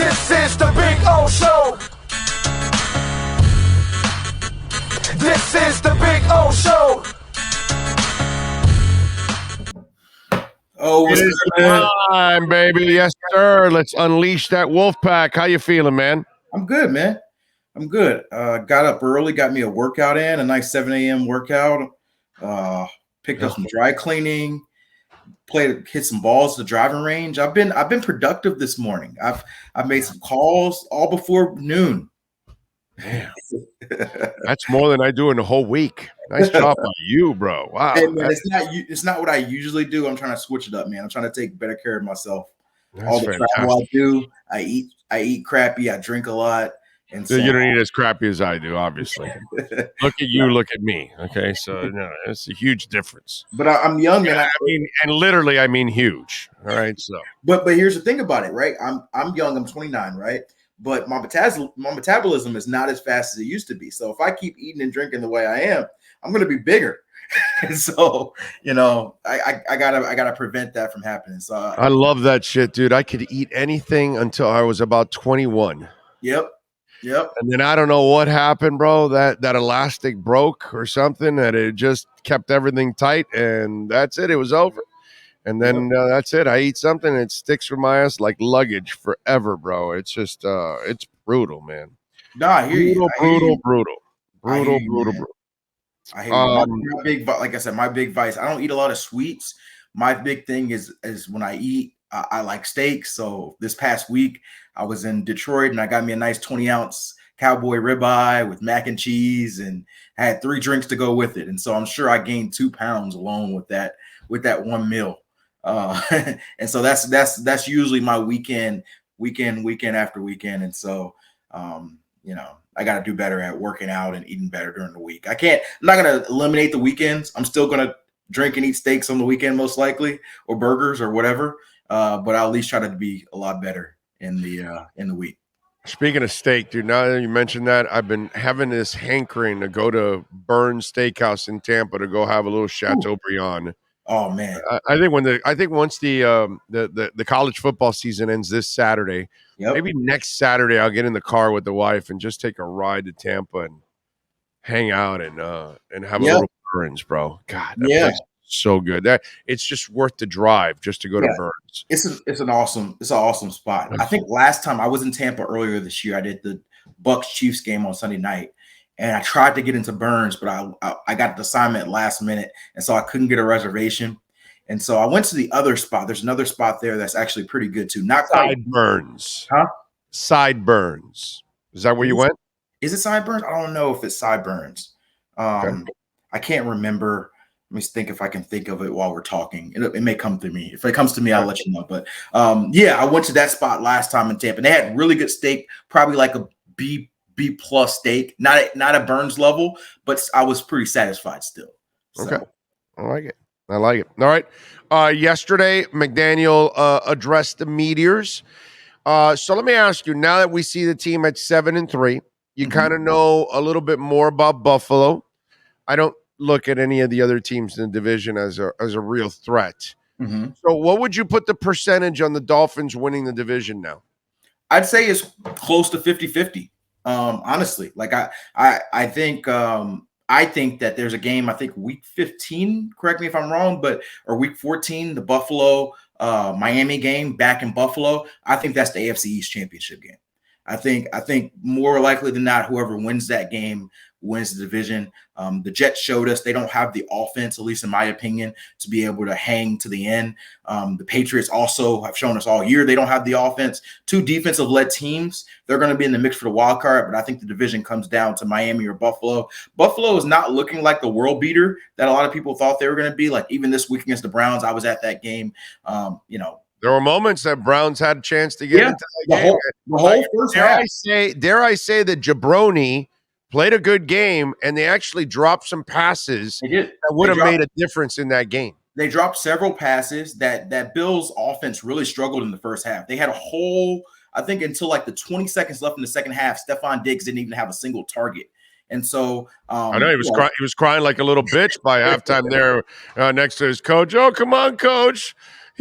This is the Big O Show. This is the Big O Show. Oh, what's It good, man? is time, baby. Yes, sir. Let's unleash that wolf pack. How you feeling, man? I'm good, man. I'm good. Got up early, got me a workout in, a nice 7 a.m. workout. Picked up some dry cleaning, hit some balls to the driving range. I've been productive this morning. I've made some calls all before noon. Damn. That's more than I do in the whole week. Nice job by you, bro. Wow. Hey, man, it's not what I usually do. I'm trying to switch it up, man. I'm trying to take better care of myself. All the travel I do, I eat crappy, I drink a lot. And so you don't eat as crappy as I do, obviously. Look at you, look at me. Okay, so no, it's a huge difference. But I'm young, and I mean huge. All right, so. But here's the thing about it, right? I'm young. I'm 29, right? But my metabolism is not as fast as it used to be. So if I keep eating and drinking the way I am, I'm going to be bigger. So I gotta prevent that from happening. So I love that shit, dude. I could eat anything until I was about 21. Yep. And then I don't know what happened, bro. That elastic broke or something, that it just kept everything tight, and that's it. It was over. And then that's it. I eat something, and it sticks with my ass like luggage forever, bro. It's just it's brutal, man. No, I hear you. Brutal. I hear you. Like I said, my big vice. I don't eat a lot of sweets. My big thing is when I eat, I like steak. So this past week, I was in Detroit and I got me a nice 20-ounce cowboy ribeye with mac and cheese, and I had 3 drinks to go with it. And so I'm sure I gained 2 pounds alone with that one meal. And so that's usually my weekend after weekend. And so I got to do better at working out and eating better during the week. I'm not going to eliminate the weekends. I'm still going to drink and eat steaks on the weekend, most likely, or burgers or whatever. But I'll at least try to be a lot better in the week. Speaking of steak, dude, now that you mentioned that, I've been having this hankering to go to Burns Steakhouse in Tampa to go have a little Chateaubriand. Oh man! I think once the college football season ends this Saturday, maybe next Saturday I'll get in the car with the wife and just take a ride to Tampa and hang out and have a little Burns, bro. God, that place is so good. That it's just worth the drive just to go to Burns. It's an awesome spot. I think last time I was in Tampa earlier this year, I did the Bucs Chiefs game on Sunday night. And I tried to get into Burns, but I got the assignment last minute, and so I couldn't get a reservation. And so I went to the other spot. There's another spot there that's actually pretty good too. Not quite Sideburns. Huh? Sideburns. Is that where you went? Is it Sideburns? I don't know if it's Sideburns. I can't remember. Let me think if I can think of it while we're talking. It may come to me. If it comes to me, I'll let you know. But I went to that spot last time in Tampa, and they had really good steak, probably like a B+ steak, not a Burns level, but I was pretty satisfied still. So. Okay, I like it. All right. Yesterday, McDaniel addressed the Meteors. So let me ask you: now that we see the team at 7-3, you kind of know a little bit more about Buffalo. I don't look at any of the other teams in the division as a real threat. So, what would you put the percentage on the Dolphins winning the division now? I'd say it's close to 50-50. Honestly, like I think that there's a game, I think week 15, correct me if I'm wrong, or week 14, the Buffalo Miami game back in Buffalo. I think that's the AFC East championship game. I think more likely than not, whoever wins that game wins the division. The Jets showed us they don't have the offense, at least in my opinion, to be able to hang to the end. The Patriots also have shown us all year they don't have the offense. 2 defensive-led teams, they're going to be in the mix for the wild card, but I think the division comes down to Miami or Buffalo. Buffalo is not looking like the world beater that a lot of people thought they were going to be. Like even this week against the Browns, I was at that game. There were moments that Browns had a chance to get into that game. The whole first half. Dare I say that Jabroni played a good game, and they actually dropped some passes that would have made a difference in that game. They dropped several passes that Bills offense really struggled in the first half. They had a whole, I think until like the 20 seconds left in the second half, Stephon Diggs didn't even have a single target. And so I know he was crying like a little bitch by halftime there next to his coach. Oh, come on, coach.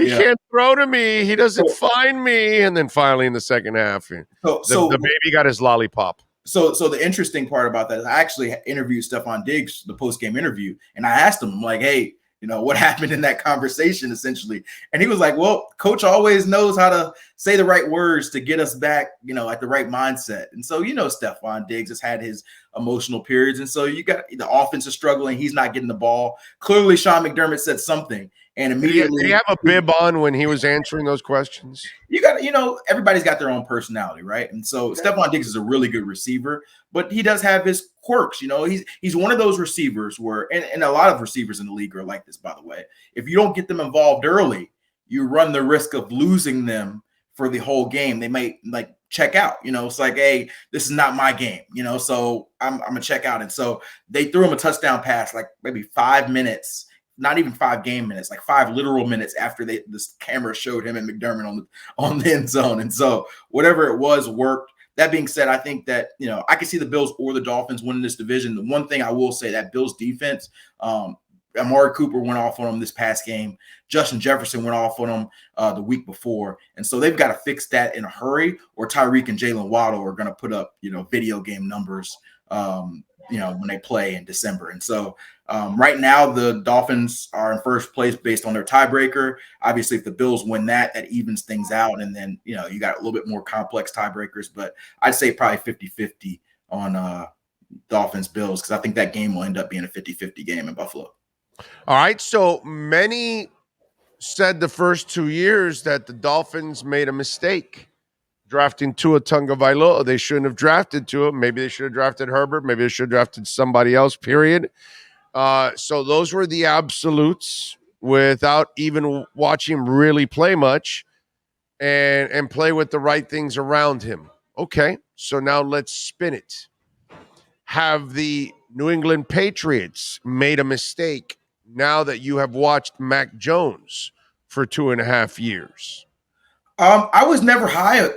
He can't throw to me. He doesn't find me. And then finally in the second half, the baby got his lollipop. So the interesting part about that is I actually interviewed Stephon Diggs, the post-game interview, and I asked him, like, hey, what happened in that conversation, essentially? And he was like, well, coach always knows how to say the right words to get us back, at the right mindset. And so, Stephon Diggs has had his emotional periods. And so you got the offense is struggling. He's not getting the ball. Clearly, Sean McDermott said something. And immediately, did he have a bib on when he was answering those questions? You got, everybody's got their own personality, right? And so Stephon Diggs is a really good receiver, but he does have his quirks. He's one of those receivers where, and a lot of receivers in the league are like this, by the way. If you don't get them involved early, you run the risk of losing them for the whole game. They might check out. It's like, hey, this is not my game. So I'm gonna check out. And so they threw him a touchdown pass, like maybe 5 minutes. Not even 5 game minutes, like 5 literal minutes after this camera showed him and McDermott on the end zone. And so whatever it was worked. That being said, I think that, I can see the Bills or the Dolphins winning this division. The one thing I will say, that Bills defense, Amari Cooper went off on them this past game. Justin Jefferson went off on them the week before. And so they've got to fix that in a hurry, or Tyreek and Jalen Waddle are going to put up, video game numbers, when they play in December. And so right now the Dolphins are in first place based on their tiebreaker. Obviously, if the Bills win that evens things out. And then, you got a little bit more complex tiebreakers, but I'd say probably 50-50 on Dolphins Bills, because I think that game will end up being a 50-50 game in Buffalo. All right. So many said the first 2 years that the Dolphins made a mistake drafting Tua Tagovailoa. They shouldn't have drafted Tua. Maybe they should have drafted Herbert. Maybe they should have drafted somebody else, period. So those were the absolutes without even watching him really play much and play with the right things around him. Okay, so now let's spin it. Have the New England Patriots made a mistake now that you have watched Mac Jones for 2.5 years? I was never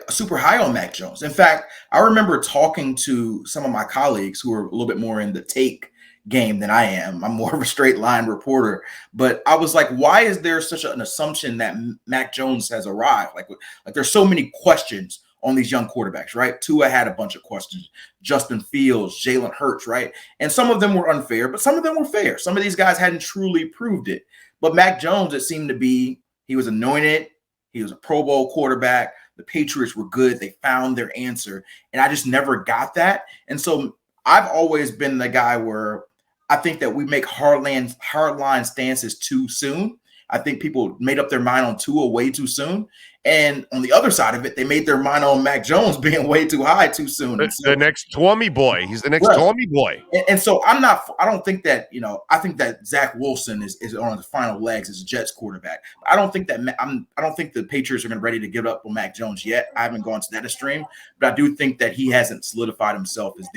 super high on Mac Jones. In fact, I remember talking to some of my colleagues who are a little bit more in the take game than I am. I'm more of a straight line reporter, but I was like, why is there such an assumption that Mac Jones has arrived? Like there's so many questions on these young quarterbacks, right? Tua had a bunch of questions. Justin Fields, Jalen Hurts, right? And some of them were unfair, but some of them were fair. Some of these guys hadn't truly proved it. But Mac Jones, it seemed to be, he was anointed. He was a Pro Bowl quarterback. The Patriots were good. They found their answer. And I just never got that. And so I've always been the guy where I think that we make hardline stances too soon. I think people made up their mind on Tua way too soon. And on the other side of it, they made their mind on Mac Jones being way too high too soon. The next Tommy boy. He's the next Tommy boy. And so I don't think that, I think that Zach Wilson is on the final legs as a Jets quarterback. I don't think the Patriots are ready to give up on Mac Jones yet. I haven't gone to that extreme, but I do think that he hasn't solidified himself as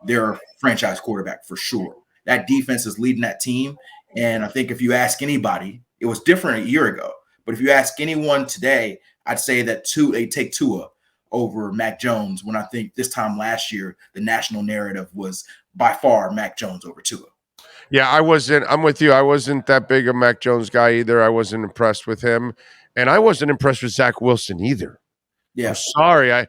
their franchise quarterback for sure. That defense is leading that team. And I think if you ask anybody, it was different a year ago. But if you ask anyone today, I'd say that they take Tua over Mac Jones, when I think this time last year, the national narrative was by far Mac Jones over Tua. Yeah, I'm with you. I wasn't that big a Mac Jones guy either. I wasn't impressed with him. And I wasn't impressed with Zach Wilson either. Yeah. I'm sorry. I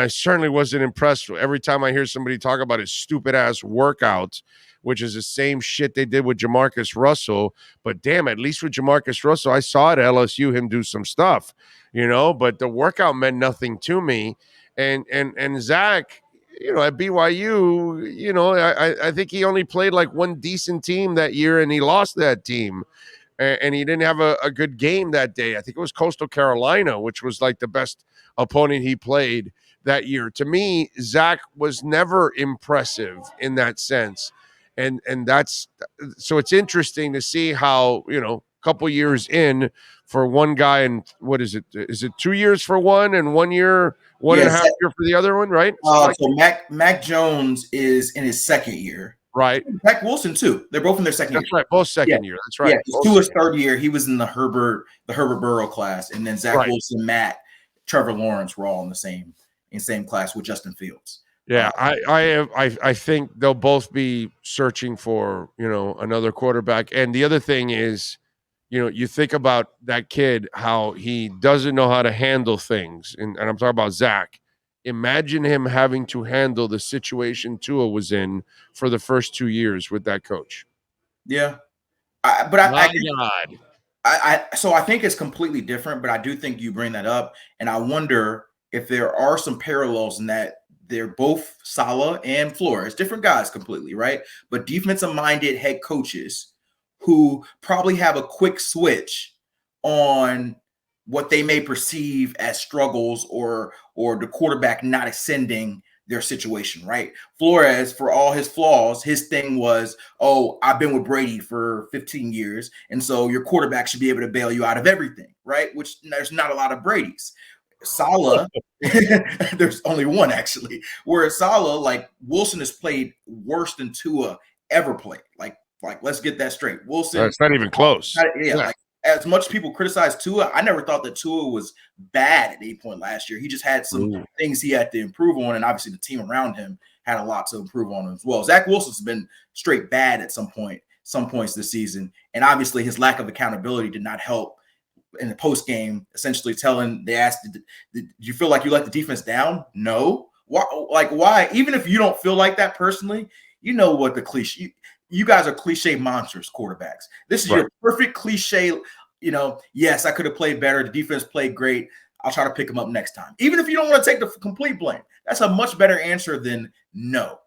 certainly wasn't impressed. Every time I hear somebody talk about his stupid ass workout, which is the same shit they did with Jamarcus Russell. But damn, at least with Jamarcus Russell, I saw at LSU him do some stuff, but the workout meant nothing to me. And Zach, at BYU, I think he only played like one decent team that year and he lost that team. And he didn't have a good game that day. I think it was Coastal Carolina, which was like the best opponent he played that year. To me, Zach was never impressive in that sense. And that's so it's interesting to see how, a couple years in for one guy, and what is it? Is it 2 years for one and 1 year, one and a half year for the other one, right? So Mac Jones is in his second year. Right. Zach Wilson too. They're both in their second year. That's right. Both second year. That's right. Yeah. Tua's third year. He was in the Herbert Burrow class, and then Zach Wilson, Matt, Trevor Lawrence were all in the same class with Justin Fields. Yeah, I think they'll both be searching for, another quarterback. And the other thing is, you think about that kid, how he doesn't know how to handle things. And I'm talking about Zach. Imagine him having to handle the situation Tua was in for the first 2 years with that coach. Yeah. I My think God. so I think it's completely different, but I do think you bring that up, and I wonder if there are some parallels in that they're both Saleh and Flores, different guys completely, right? But defensive-minded head coaches who probably have a quick switch on what they may perceive as struggles or the quarterback not ascending their situation, right? Flores, for all his flaws, his thing was, oh, I've been with Brady for 15 years, and so your quarterback should be able to bail you out of everything, right? Which there's not a lot of Brady's. Saleh, there's only one actually. Whereas Saleh, like Wilson has played worse than Tua ever played. Like let's get that straight. Wilson, It's not even close. yeah, like as much people criticize Tua, I never thought that Tua was bad at 8 point last year. He just had some things he had to improve on, and obviously the team around him had a lot to improve on as well. Zach Wilson's been straight bad at some points this season, and obviously his lack of accountability did not help in the post game. Essentially, they asked, "Did you feel like you let the defense down?" No. Why? Like why? Even if you don't feel like that personally, you know what the cliche. You guys are cliche monsters, quarterbacks. This is your perfect cliche. Yes, I could have played better. The defense played great. I'll try to pick him up next time. Even if you don't want to take the complete blame, that's a much better answer than no.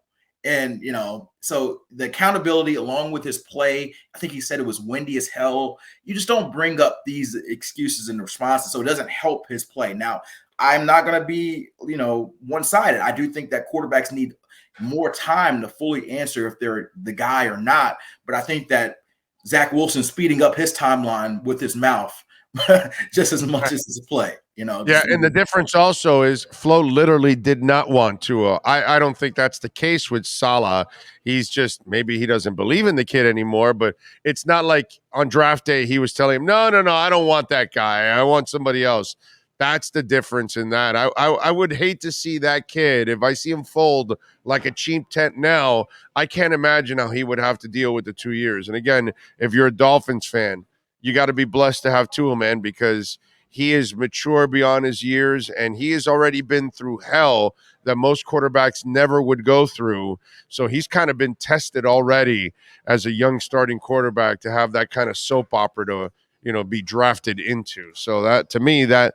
And, so the accountability along with his play, I think he said it was windy as hell. You just don't bring up these excuses and responses. So it doesn't help his play. Now, I'm not going to be, one-sided. I do think that quarterbacks need more time to fully answer if they're the guy or not. But I think that Zach Wilson speeding up his timeline with his mouth just as much as his play, Yeah, and the difference also is Flo literally did not want to. I don't think that's the case with Saleh. He's just, maybe he doesn't believe in the kid anymore, but it's not like on draft day he was telling him, no, I don't want that guy. I want somebody else. That's the difference in that. I would hate to see that kid. If I see him fold like a cheap tent now, I can't imagine how he would have to deal with the 2 years. And again, if you're a Dolphins fan, you got to be blessed to have Tua, man, because he is mature beyond his years, and he has already been through hell that most quarterbacks never would go through. So he's kind of been tested already as a young starting quarterback to have that kind of soap opera to, be drafted into. So that, to me, that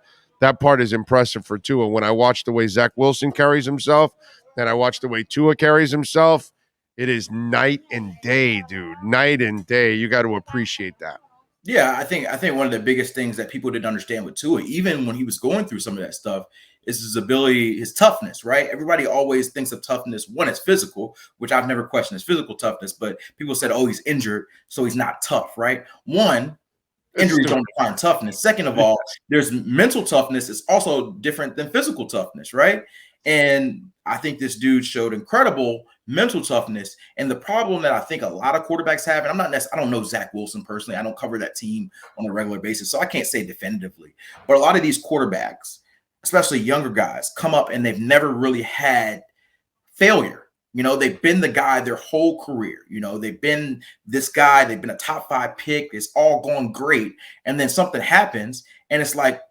part is impressive for Tua. When I watch the way Zach Wilson carries himself and I watch the way Tua carries himself, it is night and day, dude. Night and day. You got to appreciate that. Yeah, I think one of the biggest things that people didn't understand with Tua, even when he was going through some of that stuff, is his ability, his toughness, right? Everybody always thinks of toughness. One, it's physical, which I've never questioned his physical toughness, but people said, oh, he's injured, so he's not tough, right? One, injuries don't define toughness. Second of all, there's mental toughness. It's also different than physical toughness, right? And I think this dude showed incredible mental toughness. And the problem that I think a lot of quarterbacks have, and I don't know Zach Wilson personally. I don't cover that team on a regular basis, so I can't say definitively. But a lot of these quarterbacks, especially younger guys, come up and they've never really had failure. They've been the guy their whole career. They've been this guy. They've been a top 5 pick. It's all going great. And then something happens, and it's like,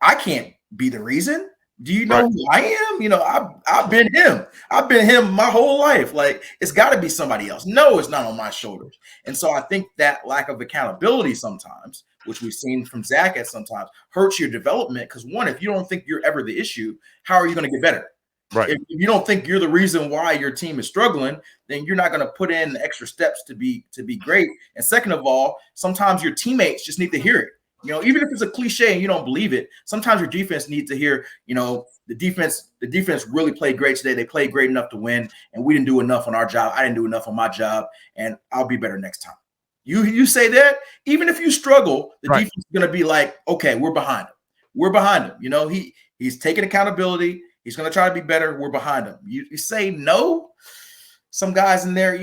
I can't be the reason. Do you know who I am? I've been him. I've been him my whole life. Like, it's got to be somebody else. No, it's not on my shoulders. And so I think that lack of accountability sometimes, which we've seen from Zach at sometimes, hurts your development. Because one, if you don't think you're ever the issue, how are you going to get better? Right. If you don't think you're the reason why your team is struggling, then you're not going to put in the extra steps to be great. And second of all, sometimes your teammates just need to hear it. Even if it's a cliche and you don't believe it, sometimes your defense needs to hear, the defense really played great today. They played great enough to win, and we didn't do enough on our job. I didn't do enough on my job, and I'll be better next time. You say that, even if you struggle, the defense is going to be like, okay, we're behind him. We're behind him. He's taking accountability. He's going to try to be better. We're behind him. You say no. Some guys in there,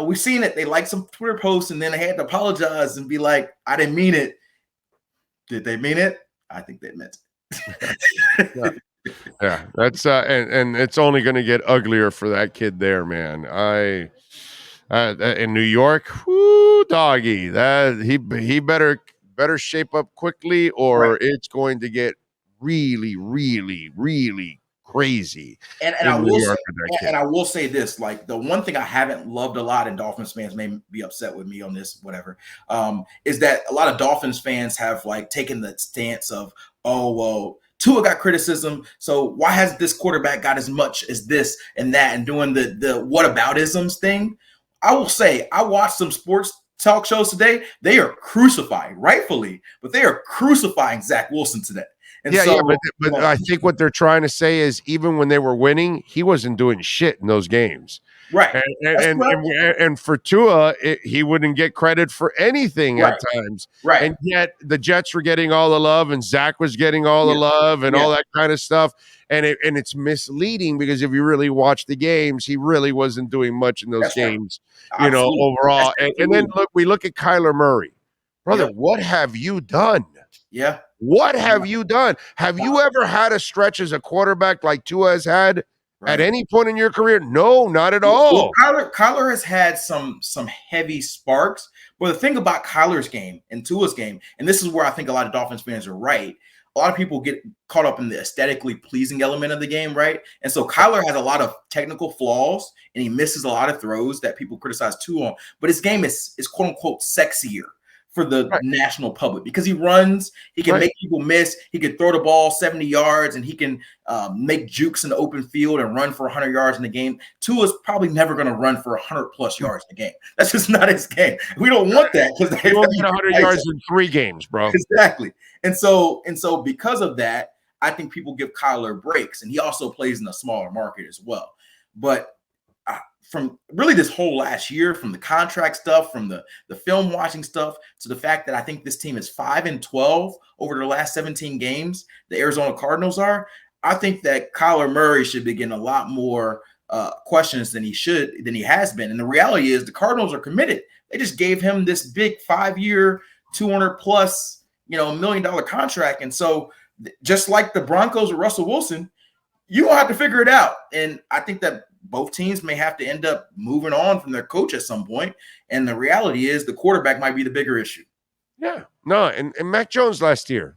we've seen it. They like some Twitter posts, and then they had to apologize and be like, I didn't mean it. Did they mean it? I think they meant it. Yeah, that's and it's only going to get uglier for that kid there, man. In New York, whoo, doggy, that he better better shape up quickly, or it's going to get really, really, really crazy And in I New will say, York with that kid. and I will say this: like the one thing I haven't loved a lot, and Dolphins fans may be upset with me on this, whatever, is that a lot of Dolphins fans have like taken the stance of, oh well, Tua got criticism, so why hasn't this quarterback got as much as this and that, and doing the whataboutisms thing. I will say, I watched some sports talk shows today. They are crucifying, rightfully, but they are crucifying Zach Wilson today. And so, but I think what they're trying to say is even when they were winning, he wasn't doing shit in those games. right, And for Tua, he wouldn't get credit for anything at times. right, And yet the Jets were getting all the love, and Zach was getting all the love, and all that kind of stuff. And it's misleading because if you really watch the games, he really wasn't doing much in those games, overall. And then we look at Kyler Murray, brother. What have you done? Yeah. What have you done? Have you ever had a stretch as a quarterback like Tua has had at any point in your career? No, not at all. Well, Kyler has had some heavy sparks, but the thing about Kyler's game and Tua's game, and this is where I think a lot of Dolphins fans are right. A lot of people get caught up in the aesthetically pleasing element of the game, right? And so Kyler has a lot of technical flaws, and he misses a lot of throws that people criticize Tua on. But his game is quote unquote sexier for the national public because he runs, he can make people miss, he can throw the ball 70 yards, and he can make jukes in the open field and run for 100 yards in the game. Tua's probably never going to run for 100 plus yards in the game. That's just not his game. We don't want that because he won't get 100 yards in 3 games, bro. Exactly. And so because of that, I think people give Kyler breaks, and he also plays in a smaller market as well. But from really this whole last year, from the contract stuff, from the film watching stuff, to the fact that I think this team is 5-12 over their last 17 games, the Arizona Cardinals are, I think that Kyler Murray should be getting a lot more questions than he has been. And the reality is the Cardinals are committed. They just gave him this big 5-year, 200 plus, $1 million contract. And so just like the Broncos with Russell Wilson, you will have to figure it out. And I think that both teams may have to end up moving on from their coach at some point. And the reality is the quarterback might be the bigger issue. Yeah. No, and Mac Jones last year,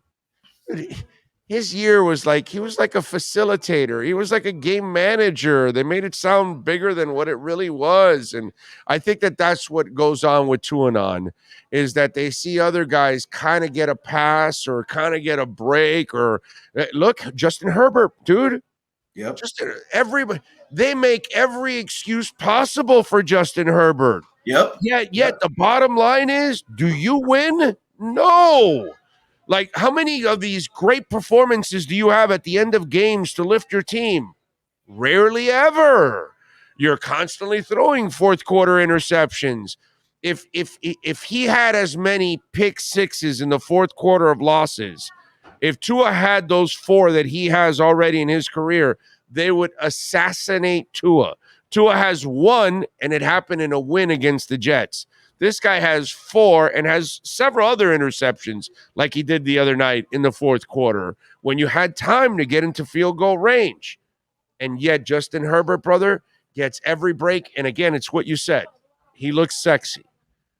his year was like, he was like a facilitator. He was like a game manager. They made it sound bigger than what it really was. And I think that that's what goes on with Tuanon, is that they see other guys kind of get a pass or kind of get a break, or look, Justin Herbert, dude. Yep. Just everybody, they make every excuse possible for Justin Herbert. Yep. Yet the bottom line is, do you win? No. Like, how many of these great performances do you have at the end of games to lift your team? Rarely ever. You're constantly throwing fourth quarter interceptions. If he had as many pick sixes in the fourth quarter of losses, if Tua had those 4 that he has already in his career, they would assassinate Tua. Tua has 1, and it happened in a win against the Jets. This guy has 4 and has several other interceptions like he did the other night in the fourth quarter when you had time to get into field goal range. And yet Justin Herbert, brother, gets every break. And again, it's what you said. He looks sexy.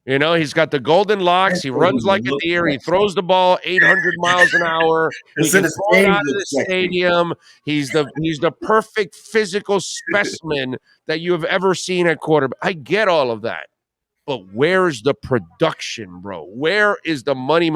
He's got the golden locks. He runs like a deer. He throws the ball 800 miles an hour. He can throw it out of the stadium. He's the perfect physical specimen that you have ever seen at quarterback. I get all of that. But where's the production, bro? Where is the money?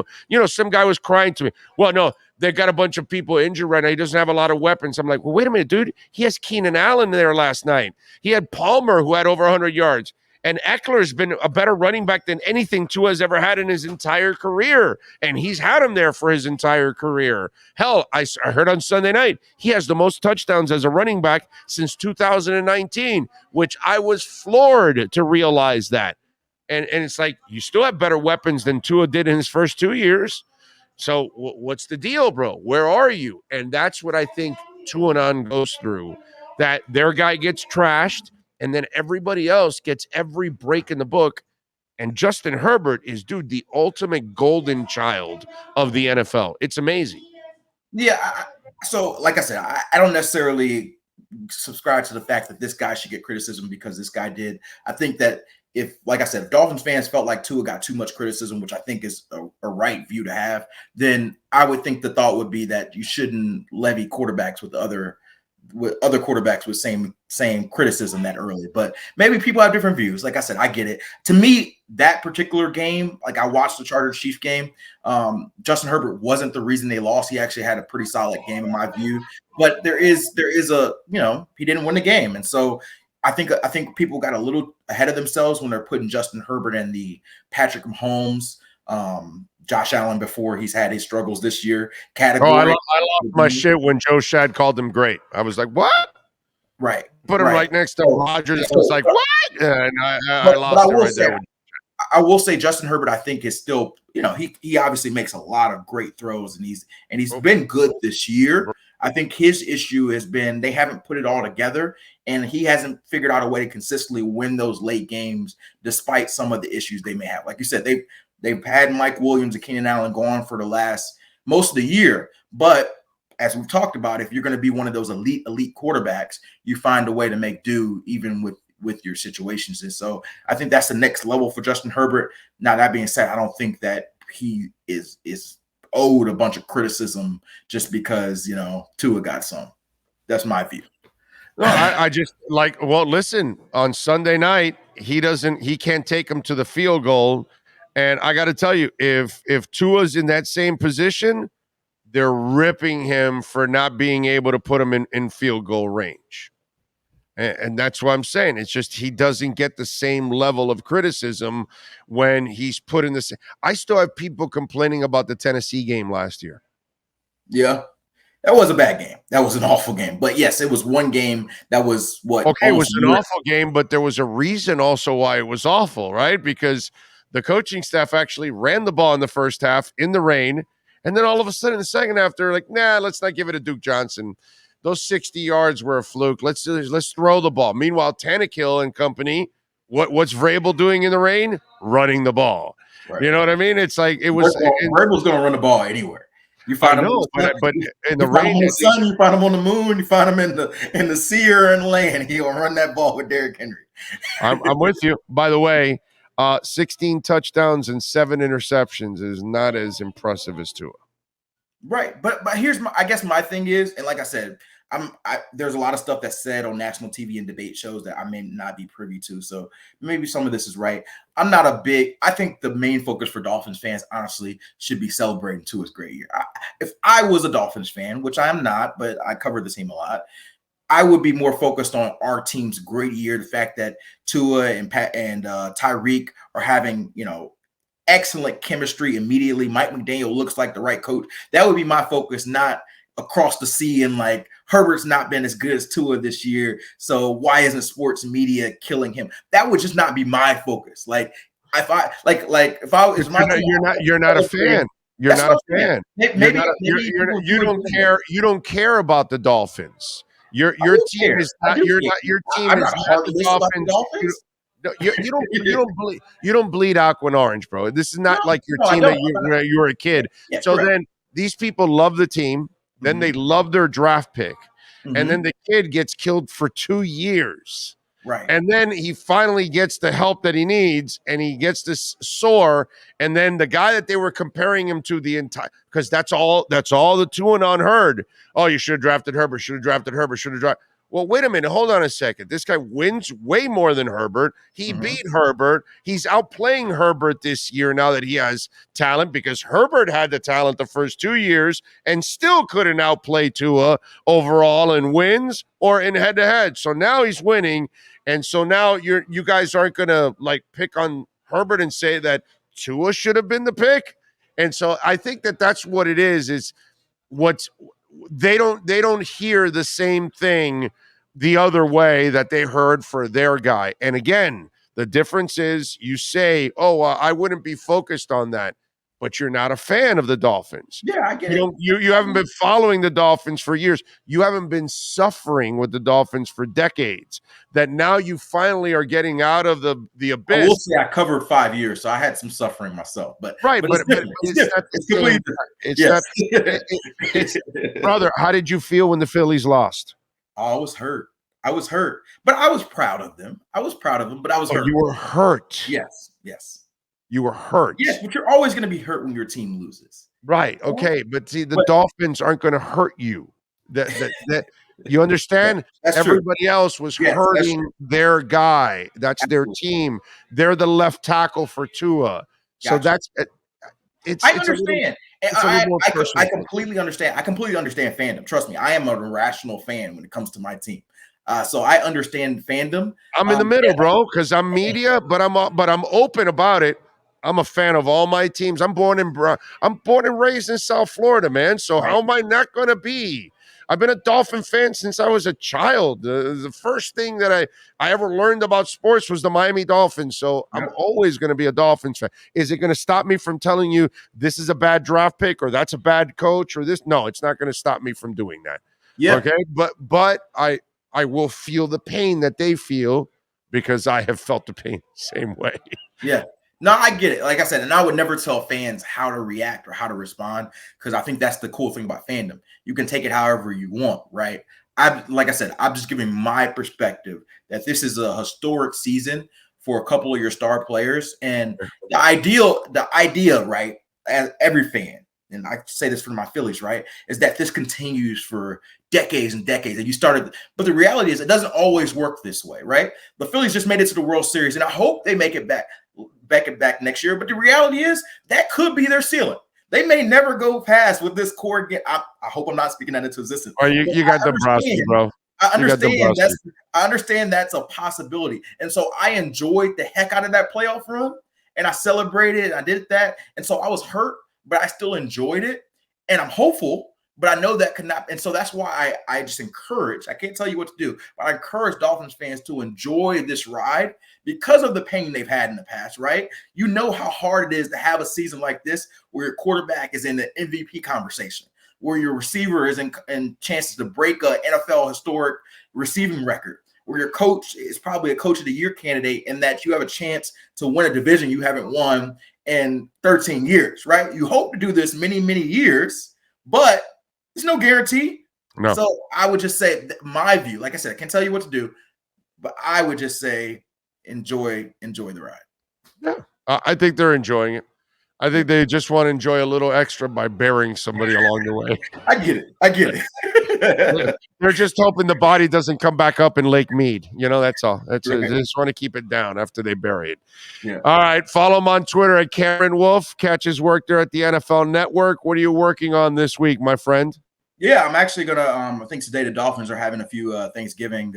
Some guy was crying to me. Well, no, they got a bunch of people injured right now. He doesn't have a lot of weapons. I'm like, well, wait a minute, dude. He has Keenan Allen there last night. He had Palmer, who had over 100 yards. And Eckler's been a better running back than anything Tua has ever had in his entire career. And he's had him there for his entire career. Hell, I heard on Sunday night, he has the most touchdowns as a running back since 2019, which I was floored to realize that. And it's like, you still have better weapons than Tua did in his first 2 years. So what's the deal, bro? Where are you? And that's what I think Tuanon goes through, that their guy gets trashed, and then everybody else gets every break in the book. And Justin Herbert is, dude, the ultimate golden child of the NFL. It's amazing. Yeah. So, like I said, I don't necessarily subscribe to the fact that this guy should get criticism because this guy did. I think that if like I said, if Dolphins fans felt like Tua got too much criticism, which I think is a right view to have, then I would think the thought would be that you shouldn't levy quarterbacks with other quarterbacks with same criticism that early. But maybe people have different views. Like I said, I get it. To me, that particular game, like I watched the Chargers Chiefs game. Justin Herbert wasn't the reason they lost. He actually had a pretty solid game in my view. But there is a, he didn't win the game. And so I think people got a little ahead of themselves when they're putting Justin Herbert in the Patrick Mahomes, Josh Allen before he's had his struggles this year category. I lost my shit when Joe Shad called him great. I was like, what? Right. Put him right next to Rodgers. I was like, what? And I lost it right there. I will say Justin Herbert, I think, is still, he obviously makes a lot of great throws, and he's been good this year. I think his issue has been they haven't put it all together, and he hasn't figured out a way to consistently win those late games despite some of the issues they may have. Like you said, they've had Mike Williams and Keenan Allen gone for most of the year. But as we've talked about, if you're going to be one of those elite quarterbacks, you find a way to make do even with your situations. And so I think that's the next level for Justin Herbert. Now, that being said, I don't think that he is owed a bunch of criticism just because, Tua got some. That's my view. No, I just listen, on Sunday night, he can't take him to the field goal. And I got to tell you, if Tua's in that same position, they're ripping him for not being able to put him in field goal range. And that's what I'm saying. It's just he doesn't get the same level of criticism when he's put in this. I still have people complaining about the Tennessee game last year. Yeah, that was a bad game. That was an awful game. But yes, it was one game that was what. Okay, it was an awful game, but there was a reason also why it was awful, right? Because the coaching staff actually ran the ball in the first half in the rain. And then all of a sudden in the second half, they're like, nah, let's not give it to Duke Johnson. Those 60 yards were a fluke. Let's throw the ball. Meanwhile, Tannehill and company, what's Vrabel doing in the rain? Running the ball. Right. You know what I mean? It's like it was. Vrabel's going to run the ball anywhere. You find him, but in the rain, on the sun, you find him on the moon, you find him in the sea or in land. He'll run that ball with Derrick Henry. I'm with you. By the way, 16 touchdowns and 7 interceptions is not as impressive as Tua. Right, but here's my thing is, and like I said, there's a lot of stuff that's said on national TV and debate shows that I may not be privy to. So maybe some of this is right. I think the main focus for Dolphins fans, honestly, should be celebrating Tua's great year. If I was a Dolphins fan, which I am not, but I cover the team a lot, I would be more focused on our team's great year. The fact that Tua and Tyreek are having, excellent chemistry immediately. Mike McDaniel looks like the right coach. That would be my focus, not across the sea and like Herbert's not been as good as Tua this year. So why isn't sports media killing him? That would just not be my focus. Like if I you're not a fan. You're not a fan. You don't care about the Dolphins. Your team is not the Dolphins. No, you don't bleed aqua and orange, bro. This is not like your team that you were a kid. Yeah, so correct. Then these people love the team, then they love their draft pick, and then the kid gets killed for 2 years. Right. And then he finally gets the help that he needs, and he gets this sore. And then the guy that they were comparing him to the entire, because that's all the two-and-on heard. Oh, you should have drafted Herbert. Well, wait a minute. Hold on a second. This guy wins way more than Herbert. He beat Herbert. He's outplaying Herbert this year now that he has talent, because Herbert had the talent the first 2 years and still couldn't outplay Tua overall in wins or in head-to-head. So now he's winning. And so now you guys aren't going to pick on Herbert and say that Tua should have been the pick. And so I think that's what it is what's they don't hear the same thing the other way that they heard for their guy. And again, the difference is you say, I wouldn't be focused on that, but you're not a fan of the Dolphins. Yeah, I get it. You haven't been following the Dolphins for years. You haven't been suffering with the Dolphins for decades. That now you finally are getting out of the abyss. I will say I covered 5 years, so I had some suffering myself. But it's completely different. Brother, how did you feel when the Phillies lost? I was hurt. I was hurt, but I was proud of them. But I was hurt. You were hurt. Yes. You were hurt. Yes, but you're always going to be hurt when your team loses. Right. Okay. But see, the Dolphins aren't going to hurt you. That you understand? That's Everybody true. else was hurting their guy. That's Absolutely. their team. They're the left tackle for Tua. So that's I understand. I completely understand. I completely understand fandom. Trust me, I am a rational fan when it comes to my team. So I understand fandom. I'm in the middle, bro, because I'm media, but I'm open about it. I'm a fan of all my teams. I'm born and raised in South Florida, man. So how am I not going to be? I've been a Dolphin fan since I was a child. The first thing that I ever learned about sports was the Miami Dolphins. So I'm always going to be a Dolphins fan. Is it going to stop me from telling you this is a bad draft pick or that's a bad coach or this? No, it's not going to stop me from doing that. Yeah. Okay. But I will feel the pain that they feel because I have felt the pain the same way. Yeah. No, I get it. Like I said, and I would never tell fans how to react or how to respond because I think that's the cool thing about fandom. You can take it however you want, right? Like I said, I'm just giving my perspective that this is a historic season for a couple of your star players. And the idea, right, as every fan, and I say this for my Phillies, right, is that this continues for decades and decades. And you started, but the reality is it doesn't always work this way, right? The Phillies just made it to the World Series, and I hope they make it back next year. But the reality is that could be their ceiling. They may never go past with this core again. I hope I'm not speaking that into existence. Oh, you got Dombrowski, bro. I understand that's a possibility. And so I enjoyed the heck out of that playoff run and I celebrated. I did that. And so I was hurt, but I still enjoyed it. And I'm hopeful, but I know that could not. And so that's why I just encourage, I can't tell you what to do, but I encourage Dolphins fans to enjoy this ride because of the pain they've had in the past, right? You know how hard it is to have a season like this where your quarterback is in the MVP conversation, where your receiver is in chances to break a NFL historic receiving record, where your coach is probably a coach of the year candidate and that you have a chance to win a division you haven't won in 13 years, right? You hope to do this many, many years, but there's no guarantee. No. So I would just say my view, like I said, I can't tell you what to do, but I would just say enjoy the ride. Yeah, I think they're enjoying it. I think they just want to enjoy a little extra by burying somebody along the way. I get it. They're just hoping the body doesn't come back up in Lake Mead. You know, that's all. They just want to keep it down after they bury it. Yeah. All right. Follow him on Twitter at Cameron Wolfe. Catch his work there at the NFL Network. What are you working on this week, my friend? Yeah, I'm actually going to, I think today the Dolphins are having a few Thanksgiving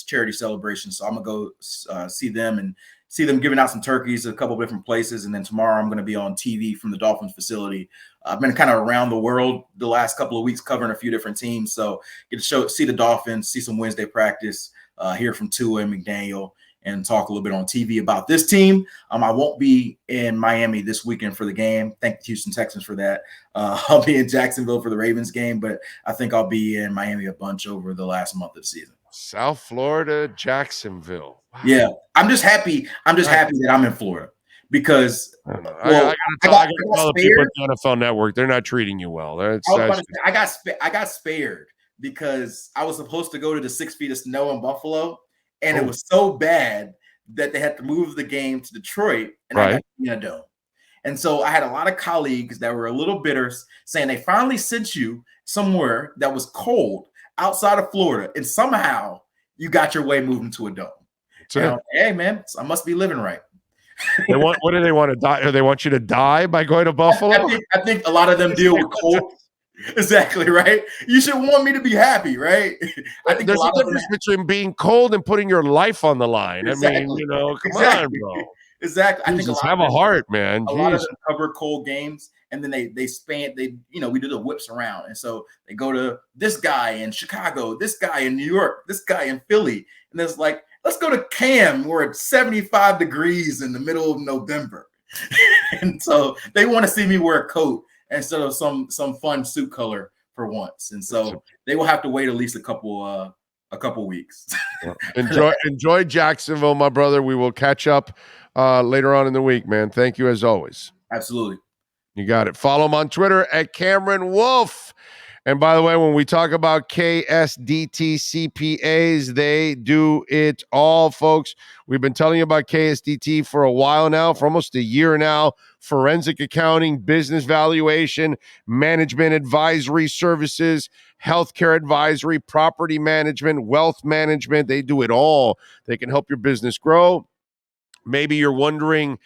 charity celebrations. So I'm going to go see them and see them giving out some turkeys at a couple of different places. And then tomorrow I'm going to be on TV from the Dolphins facility. I've been kind of around the world the last couple of weeks covering a few different teams. So get to see the Dolphins, see some Wednesday practice, hear from Tua and McDaniel, and talk a little bit on TV about this team. I won't be in Miami this weekend for the game. Thank the Houston Texans for that. I'll be in Jacksonville for the Ravens game, but I think I'll be in Miami a bunch over the last month of the season. South Florida, Jacksonville. Wow. Yeah, I'm just happy. I'm just happy that I'm in Florida because I got all the people at the NFL Network. They're not treating you well. I got spared because I was supposed to go to the 6 feet of snow in Buffalo. And it was so bad that they had to move the game to Detroit, and I got in a dome. And so I had a lot of colleagues that were a little bitter, saying they finally sent you somewhere that was cold outside of Florida, and somehow you got your way moving to a dome. Hey, man, I must be living right. What do they want to die? Or they want you to die by going to Buffalo? I think a lot of them deal with cold. Exactly, right? You should want me to be happy, right? I think there's a difference between being cold and putting your life on the line. Exactly. I mean, come on, bro. Exactly. I think have a heart, man. A lot of them cover cold games, and then they span. We do the whips around, and so they go to this guy in Chicago, this guy in New York, this guy in Philly, and it's like, let's go to Cam where it's 75 degrees in the middle of November, and so they want to see me wear a coat instead of some fun suit color for once. And so they will have to wait at least a couple weeks. Enjoy Jacksonville, my brother. We will catch up later on in the week, man. Thank you as always. Absolutely. You got it. Follow him on Twitter at Cameron Wolfe. And by the way, when we talk about KSDT CPAs, they do it all, folks. We've been telling you about KSDT for a while now, for almost a year now. Forensic accounting, business valuation, management advisory services, healthcare advisory, property management, wealth management. They do it all. They can help your business grow. Maybe you're wondering,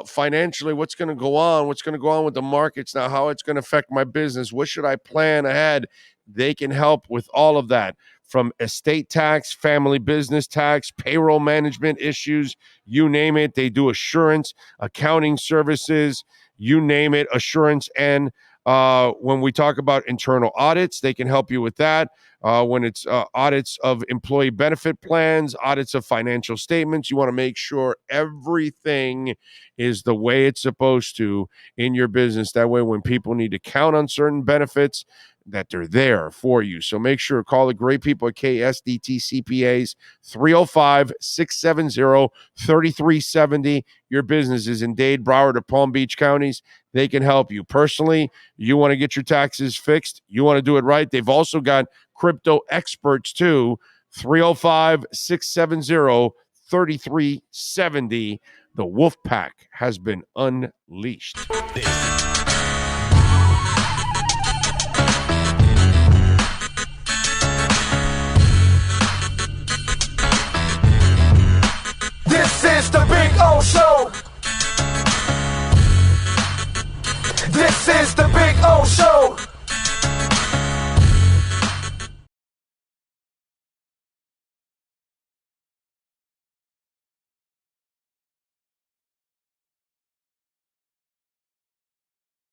financially, what's going to go on? What's going to go on with the markets now? How it's going to affect my business? What should I plan ahead? They can help with all of that, from estate tax, family business tax, payroll management issues, you name it. They do assurance, accounting services, you name it, assurance. And when we talk about internal audits, they can help you with that. When it's audits of employee benefit plans, audits of financial statements, you want to make sure everything is the way it's supposed to in your business. That way, when people need to count on certain benefits, that they're there for you. So make sure to call the great people at KSDT CPAs, 305-670-3370. Your business is in Dade, Broward, or Palm Beach counties. They can help you. Personally, you want to get your taxes fixed, you want to do it right. They've also got crypto experts too. 305-670-3370. The Wolf Pack has been unleashed. This is the Big O Show.